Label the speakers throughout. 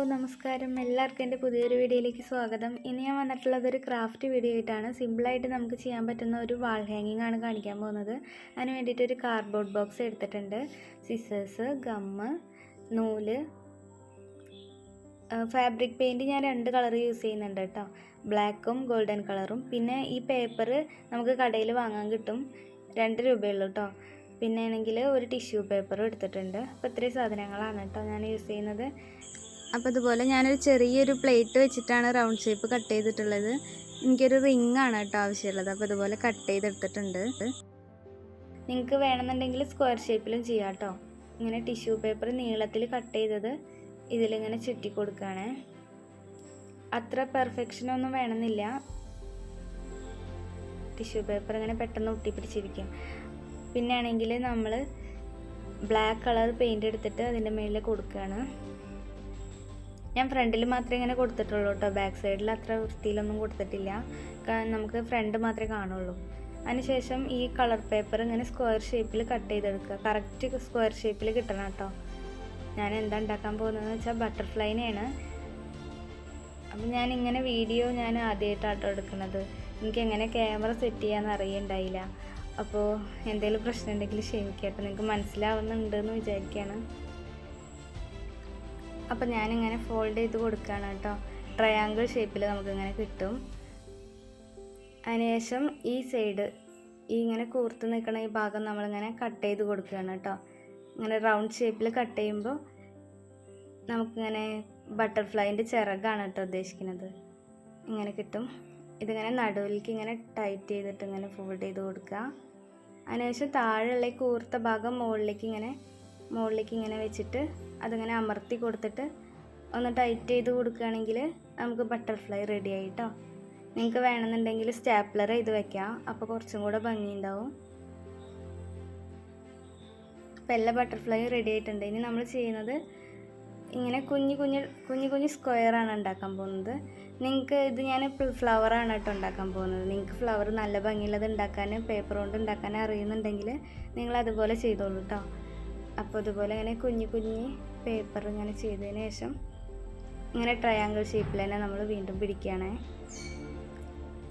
Speaker 1: നമസ്കാരം. എല്ലാവർക്കും എൻ്റെ പുതിയൊരു വീഡിയോയിലേക്ക് സ്വാഗതം. ഇനി ഞാൻ വന്നിട്ടുള്ളത് ഒരു ക്രാഫ്റ്റ് വീഡിയോ ആയിട്ടാണ്. സിമ്പിളായിട്ട് നമുക്ക് ചെയ്യാൻ പറ്റുന്ന ഒരു വാൾ ഹാങ്ങിങ് ആണ് കാണിക്കാൻ പോകുന്നത്. അതിന് വേണ്ടിയിട്ട് ഒരു കാർഡ്ബോർഡ് ബോക്സ് എടുത്തിട്ടുണ്ട്. സിസേഴ്സ്, ഗമ്മ്, നൂല്, ഫാബ്രിക് പെയിൻറ്റ് ഞാൻ 2 കളർ യൂസ് ചെയ്യുന്നുണ്ട് കേട്ടോ. ബ്ലാക്കും ഗോൾഡൻ കളറും. പിന്നെ ഈ പേപ്പർ നമുക്ക് കടയിൽ വാങ്ങാൻ കിട്ടും, 2 രൂപയുള്ളൂ കേട്ടോ. പിന്നെ ആണെങ്കിൽ ഒരു ടിഷ്യൂ പേപ്പറും എടുത്തിട്ടുണ്ട്. അപ്പോൾ ഇത്രയും സാധനങ്ങളാണ് കേട്ടോ ഞാൻ യൂസ് ചെയ്യുന്നത്. അപ്പോൾ ഇതുപോലെ ഞാനൊരു ചെറിയൊരു പ്ലേറ്റ് വെച്ചിട്ടാണ് റൗണ്ട് ഷേപ്പ് കട്ട് ചെയ്തിട്ടുള്ളത്. എനിക്കൊരു റിംഗ് ആണ് കേട്ടോ ആവശ്യമുള്ളത്. അപ്പോൾ ഇതുപോലെ കട്ട് ചെയ്തെടുത്തിട്ടുണ്ട്. നിങ്ങൾക്ക് വേണമെന്നുണ്ടെങ്കിൽ സ്ക്വയർ ഷേപ്പിലും ചെയ്യാം കേട്ടോ. ഇങ്ങനെ ടിഷ്യൂ പേപ്പർ നീളത്തിൽ കട്ട് ചെയ്തത് ഇതിലിങ്ങനെ ചുറ്റി കൊടുക്കുകയാണ്. അത്ര പെർഫെക്ഷനൊന്നും വേണമെന്നില്ല. ടിഷ്യൂ പേപ്പർ ഇങ്ങനെ പെട്ടെന്ന് ഒട്ടിപ്പിടിച്ചിരിക്കും. പിന്നെ ആണെങ്കിൽ നമ്മൾ ബ്ലാക്ക് കളർ പെയിൻ്റ് എടുത്തിട്ട് അതിൻ്റെ മേളിൽ കൊടുക്കുകയാണ്. ഞാൻ ഫ്രണ്ടിൽ മാത്രമേ ഇങ്ങനെ കൊടുത്തിട്ടുള്ളൂ കേട്ടോ. ബാക്ക് സൈഡിൽ അത്ര വൃത്തിയിലൊന്നും കൊടുത്തിട്ടില്ല. നമുക്ക് ഫ്രണ്ട് മാത്രമേ കാണുള്ളൂ. അതിനുശേഷം ഈ കളർ പേപ്പർ ഇങ്ങനെ സ്ക്വയർ ഷേപ്പിൽ കട്ട് ചെയ്തെടുക്കുക. കറക്റ്റ് സ്ക്വയർ ഷേപ്പിൽ കിട്ടണം കേട്ടോ. ഞാൻ എന്താ ഉണ്ടാക്കാൻ പോകുന്നതെന്ന് വെച്ചാൽ ബട്ടർഫ്ലൈനെയാണ്. അപ്പം ഞാനിങ്ങനെ വീഡിയോ ഞാൻ ആദ്യമായിട്ടാട്ടോ എടുക്കുന്നത്. എനിക്കെങ്ങനെ ക്യാമറ സെറ്റ് ചെയ്യാമെന്ന് അറിയുണ്ടായില്ല. അപ്പോൾ എന്തെങ്കിലും പ്രശ്നം ഉണ്ടെങ്കിൽ ക്ഷമിക്കട്ടെ. നിങ്ങൾക്ക് മനസ്സിലാവുന്നുണ്ടെന്ന് വിചാരിക്കുകയാണ്. അപ്പോൾ ഞാനിങ്ങനെ ഫോൾഡ് ചെയ്ത് കൊടുക്കുകയാണ് കേട്ടോ. ട്രയാങ്കിൾ ഷേപ്പിൽ നമുക്കിങ്ങനെ കിട്ടും. അതിനുശേഷം ഈ സൈഡ് ഈ ഇങ്ങനെ കൂർത്ത് നിൽക്കുന്ന ഈ ഭാഗം നമ്മളിങ്ങനെ കട്ട് ചെയ്ത് കൊടുക്കുകയാണ് കേട്ടോ. ഇങ്ങനെ റൗണ്ട് ഷേപ്പിൽ കട്ട് ചെയ്യുമ്പോൾ നമുക്കിങ്ങനെ ബട്ടർഫ്ലൈൻ്റെ ചിറകാണ് കേട്ടോ ഉദ്ദേശിക്കുന്നത്. ഇങ്ങനെ കിട്ടും. ഇതിങ്ങനെ നടുവിലേക്ക് ഇങ്ങനെ ടൈറ്റ് ചെയ്തിട്ട് ഇങ്ങനെ ഫോൾഡ് ചെയ്ത് കൊടുക്കുക. അതിനുശേഷം താഴെയുള്ള ഈ കൂർത്ത ഭാഗം മുകളിലേക്ക് ഇങ്ങനെ വെച്ചിട്ട് അതിങ്ങനെ അമർത്തി കൊടുത്തിട്ട് ഒന്ന് ടൈറ്റ് ചെയ്ത് കൊടുക്കുകയാണെങ്കിൽ നമുക്ക് ബട്ടർഫ്ലൈ റെഡി ആയി കേട്ടോ. നിങ്ങൾക്ക് വേണമെന്നുണ്ടെങ്കിൽ സ്റ്റാപ്ലർ ചെയ്ത് വെക്കാം. അപ്പോൾ കുറച്ചും കൂടെ ഭംഗിയുണ്ടാവും. അപ്പോൾ എല്ലാ ബട്ടർഫ്ലൈയും റെഡി ആയിട്ടുണ്ട്. ഇനി നമ്മൾ ചെയ്യുന്നത് ഇങ്ങനെ കുഞ്ഞു സ്ക്വയറാണ് ഉണ്ടാക്കാൻ പോകുന്നത്. നിങ്ങൾക്ക് ഇത് ഞാൻ ഫ്ലവറാണ് കേട്ടോ ഉണ്ടാക്കാൻ പോകുന്നത്. നിങ്ങൾക്ക് ഫ്ലവർ നല്ല ഭംഗിയുള്ളത് ഉണ്ടാക്കാൻ പേപ്പർ കൊണ്ട് ഉണ്ടാക്കാൻ അറിയുന്നുണ്ടെങ്കിൽ നിങ്ങൾ അതുപോലെ ചെയ്തോളൂ കേട്ടോ. അപ്പോൾ അതുപോലെ ഇങ്ങനെ കുഞ്ഞു പേപ്പർ ഇങ്ങനെ ചെയ്തതിന് ശേഷം ഇങ്ങനെ ട്രയാങ്കിൾ ഷേപ്പിൽ തന്നെ നമ്മൾ വീണ്ടും പിടിക്കുകയാണ്.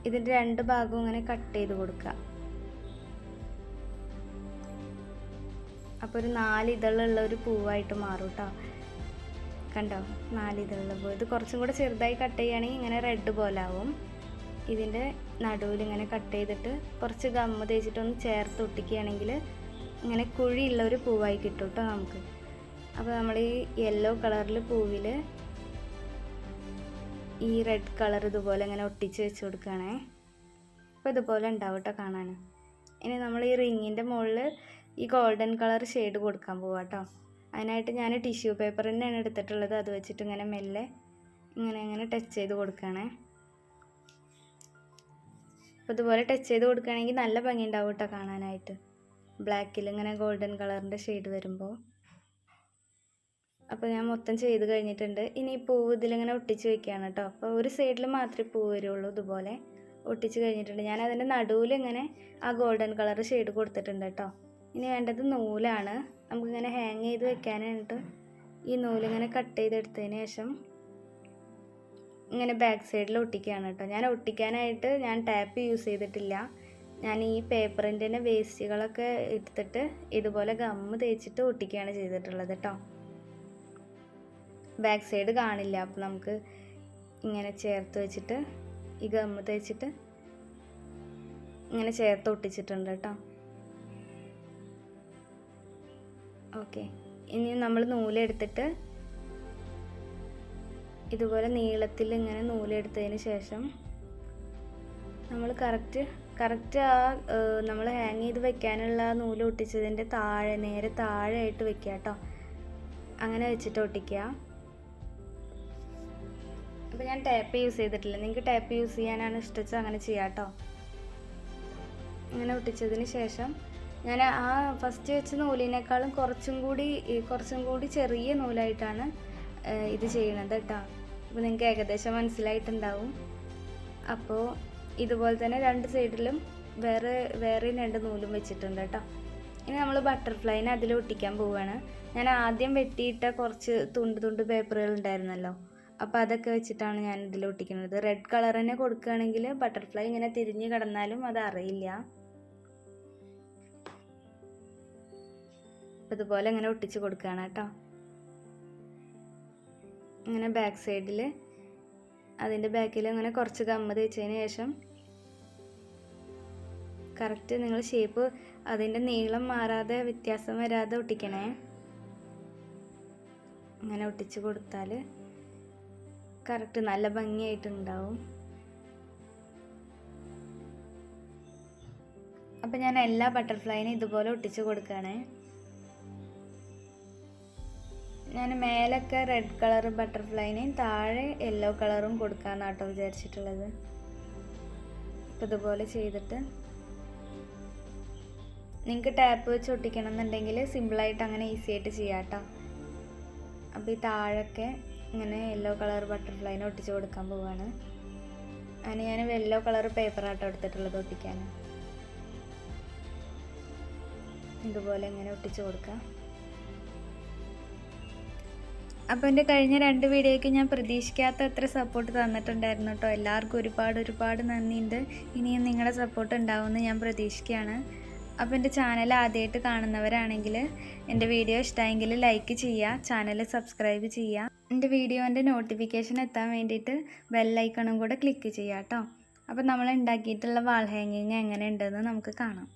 Speaker 1: ഇതിൻ്റെ 2 ഭാഗവും ഇങ്ങനെ കട്ട് ചെയ്ത് കൊടുക്കുക. അപ്പോൾ ഒരു 4 ഇതളുള്ള ഒരു പൂവായിട്ട് മാറും കേട്ടോ. കണ്ടോ, 4 ഇതളുള്ള പൂ. ഇത് കുറച്ചും കൂടെ ചെറുതായി കട്ട് ചെയ്യുകയാണെങ്കിൽ ഇങ്ങനെ റെഡ് പോലെ ആവും. ഇതിൻ്റെ നടുവിൽ ഇങ്ങനെ കട്ട് ചെയ്തിട്ട് കുറച്ച് ഗമ്മ് തേച്ചിട്ടൊന്ന് ചേർത്ത് ഒട്ടിക്കുകയാണെങ്കിൽ ഇങ്ങനെ കുഴിയുള്ള ഒരു പൂവായി കിട്ടും കേട്ടോ നമുക്ക്. അപ്പോൾ നമ്മൾ ഈ യെല്ലോ കളറിൽ പൂവിൽ ഈ റെഡ് കളർ ഇതുപോലെ ഇങ്ങനെ ഒട്ടിച്ച് വെച്ച് കൊടുക്കുകയാണേ. അപ്പോൾ ഇതുപോലെ ഉണ്ടാവും കേട്ടോ കാണാൻ. ഇനി നമ്മൾ ഈ റിങ്ങിൻ്റെ മുകളിൽ ഈ ഗോൾഡൻ കളർ ഷെയ്ഡ് കൊടുക്കാൻ പോവാം കേട്ടോ. അതിനായിട്ട് ഞാൻ ടിഷ്യൂ പേപ്പർ തന്നെയാണ് എടുത്തിട്ടുള്ളത്. അത് വെച്ചിട്ട് ഇങ്ങനെ മെല്ലെ ഇങ്ങനെ ടച്ച് ചെയ്ത് കൊടുക്കുകയാണേ. അപ്പോൾ ഇതുപോലെ ടച്ച് ചെയ്ത് കൊടുക്കുകയാണെങ്കിൽ നല്ല ഭംഗി ഉണ്ടാവും കേട്ടോ കാണാനായിട്ട്. ബ്ലാക്കിൽ ഇങ്ങനെ ഗോൾഡൻ കളറിൻ്റെ ഷെയ്ഡ് വരുമ്പോൾ. അപ്പോൾ ഞാൻ മൊത്തം ചെയ്ത് കഴിഞ്ഞിട്ടുണ്ട്. ഇനി ഈ പൂവ് ഇതിലിങ്ങനെ ഒട്ടിച്ച് വെക്കുകയാണ് കേട്ടോ. അപ്പോൾ ഒരു സൈഡിൽ മാത്രമേ പൂവ് വരുള്ളൂ. ഇതുപോലെ ഒട്ടിച്ച് കഴിഞ്ഞിട്ടുണ്ട്. ഞാൻ അതിൻ്റെ നടുവിൽ ഇങ്ങനെ ആ ഗോൾഡൻ കളർ ഷെയ്ഡ് കൊടുത്തിട്ടുണ്ട് കേട്ടോ. ഇനി വേണ്ടത് നൂലാണ്. നമുക്കിങ്ങനെ ഹാങ് ചെയ്ത് വെക്കാനായിട്ട് ഈ നൂലിങ്ങനെ കട്ട് ചെയ്തെടുത്തതിന് ശേഷം ഇങ്ങനെ ബാക്ക് സൈഡിൽ ഒട്ടിക്കുകയാണ് കേട്ടോ. ഞാൻ ഒട്ടിക്കാനായിട്ട് ടാപ്പ് യൂസ് ചെയ്തിട്ടില്ല. ഞാൻ ഈ പേപ്പറിൻ്റെ തന്നെ വേസ്റ്റുകളൊക്കെ എടുത്തിട്ട് ഇതുപോലെ ഗമ്മ് തേച്ചിട്ട് ഒട്ടിക്കുകയാണ് ചെയ്തിട്ടുള്ളത് കേട്ടോ. ബാക്ക് സൈഡ് കാണില്ല. അപ്പോൾ നമുക്ക് ഇങ്ങനെ ചേർത്ത് വെച്ചിട്ട് ഈ ഗമ്മ് തേച്ചിട്ട് ഇങ്ങനെ ചേർത്ത് ഒട്ടിച്ചിട്ടുണ്ട് കേട്ടോ. ഓക്കെ, ഇനി നമ്മൾ നൂലെടുത്തിട്ട് ഇതുപോലെ നീളത്തിൽ ഇങ്ങനെ നൂലെടുത്തതിന് ശേഷം നമ്മൾ കറക്റ്റ് ആ നമ്മൾ ഹാങ് ചെയ്ത് വെക്കാനുള്ള നൂല് ഒട്ടിച്ചതിൻ്റെ നേരെ താഴെയായിട്ട് വെക്കുക കേട്ടോ. അങ്ങനെ വെച്ചിട്ട് ഒട്ടിക്കുക. അപ്പോൾ ഞാൻ ടാപ്പ് യൂസ് ചെയ്തിട്ടില്ല. നിങ്ങൾക്ക് ടാപ്പ് യൂസ് ചെയ്യാനാണ് ഇഷ്ടം അങ്ങനെ ചെയ്യാം കേട്ടോ. ഇങ്ങനെ ഒട്ടിച്ചതിന് ശേഷം ഞാൻ ആ ഫസ്റ്റ് വെച്ച നൂലിനേക്കാളും കുറച്ചും കൂടി ചെറിയ നൂലായിട്ടാണ് ഇത് ചെയ്യണത് കേട്ടോ. അപ്പോൾ നിങ്ങൾക്ക് ഏകദേശം മനസ്സിലായിട്ടുണ്ടാവും. അപ്പോൾ ഇതുപോലെ തന്നെ 2 സൈഡിലും വേറെ 2 നൂലും വെച്ചിട്ടുണ്ട് കേട്ടോ. ഇനി നമ്മൾ ബട്ടർഫ്ലൈനെ അതിൽ ഒട്ടിക്കാൻ പോവുകയാണ്. ഞാൻ ആദ്യം വെട്ടിയിട്ട കുറച്ച് തുണ്ട് പേപ്പറുകൾ ഉണ്ടായിരുന്നല്ലോ, അപ്പോൾ അതൊക്കെ വെച്ചിട്ടാണ് ഞാൻ ഇതിൽ ഒട്ടിക്കുന്നത്. റെഡ് കളർ തന്നെ കൊടുക്കുകയാണെങ്കിൽ ബട്ടർഫ്ലൈ ഇങ്ങനെ തിരിഞ്ഞ് കിടന്നാലും അത് അറിയില്ല. ഇതുപോലെ ഇങ്ങനെ ഒട്ടിച്ച് കൊടുക്കുകയാണ് കേട്ടോ. ഇങ്ങനെ ബാക്ക് സൈഡിൽ അതിൻ്റെ ബാക്കിൽ ഇങ്ങനെ കുറച്ച് ഗമ്മ തേച്ചതിന് ശേഷം കറക്റ്റ് നിങ്ങൾ ഷേപ്പ് അതിൻ്റെ നീളം മാറാതെ വ്യത്യാസം വരാതെ ഒട്ടിക്കണേ. അങ്ങനെ ഒട്ടിച്ച് കൊടുത്താൽ കറക്റ്റ് നല്ല ഭംഗിയായിട്ടുണ്ടാവും. അപ്പം ഞാൻ എല്ലാ ബട്ടർഫ്ലൈനും ഇതുപോലെ ഒട്ടിച്ച് കൊടുക്കുകയാണേ. ഞാൻ മേലൊക്കെ റെഡ് കളർ ബട്ടർഫ്ലൈനെയും താഴെ യെല്ലോ കളറും കൊടുക്കാമെന്നാണ് കേട്ടോ വിചാരിച്ചിട്ടുള്ളത്. അപ്പം ഇതുപോലെ ചെയ്തിട്ട് നിങ്ങൾക്ക് ടാപ്പ് വെച്ച് ഒട്ടിക്കണം എന്നുണ്ടെങ്കിൽ സിമ്പിളായിട്ട് അങ്ങനെ ഈസി ആയിട്ട് ചെയ്യാം കേട്ടോ. അപ്പോൾ ഈ താഴൊക്കെ ഇങ്ങനെ യെല്ലോ കളർ ബട്ടർഫ്ലൈനെ ഒട്ടിച്ച് കൊടുക്കാൻ പോവുകയാണ്. അതിന് ഞാൻ യെല്ലോ കളർ പേപ്പറാട്ടോ എടുത്തിട്ടുള്ളത് ഒട്ടിക്കാൻ. ഇതുപോലെ ഇങ്ങനെ ഒട്ടിച്ച് കൊടുക്കാം. അപ്പോൾ എൻ്റെ കഴിഞ്ഞ 2 വീഡിയോയ്ക്ക് ഞാൻ പ്രതീക്ഷിക്കാത്ത അത്ര സപ്പോർട്ട് തന്നിട്ടുണ്ടായിരുന്നു കേട്ടോ. എല്ലാവർക്കും ഒരുപാട് നന്ദിയുണ്ട്. ഇനിയും നിങ്ങളുടെ സപ്പോർട്ട് ഉണ്ടാവുമെന്ന് ഞാൻ പ്രതീക്ഷിക്കുകയാണ്. അപ്പോൾ എൻ്റെ ചാനൽ ആദ്യമായിട്ട് കാണുന്നവരാണെങ്കിൽ എൻ്റെ വീഡിയോ ഇഷ്ടമായെങ്കിൽ ലൈക്ക് ചെയ്യുക, ചാനൽ സബ്സ്ക്രൈബ് ചെയ്യുക. എൻ്റെ വീഡിയോൻ്റെ നോട്ടിഫിക്കേഷൻ എത്താൻ വേണ്ടിയിട്ട് ബെല്ലൈക്കണും കൂടെ ക്ലിക്ക് ചെയ്യുക കേട്ടോ. അപ്പോൾ നമ്മൾ ഉണ്ടാക്കിയിട്ടുള്ള വാൾ ഹാങ്ങിങ് എങ്ങനെ ഉണ്ടെന്ന് നമുക്ക് കാണാം.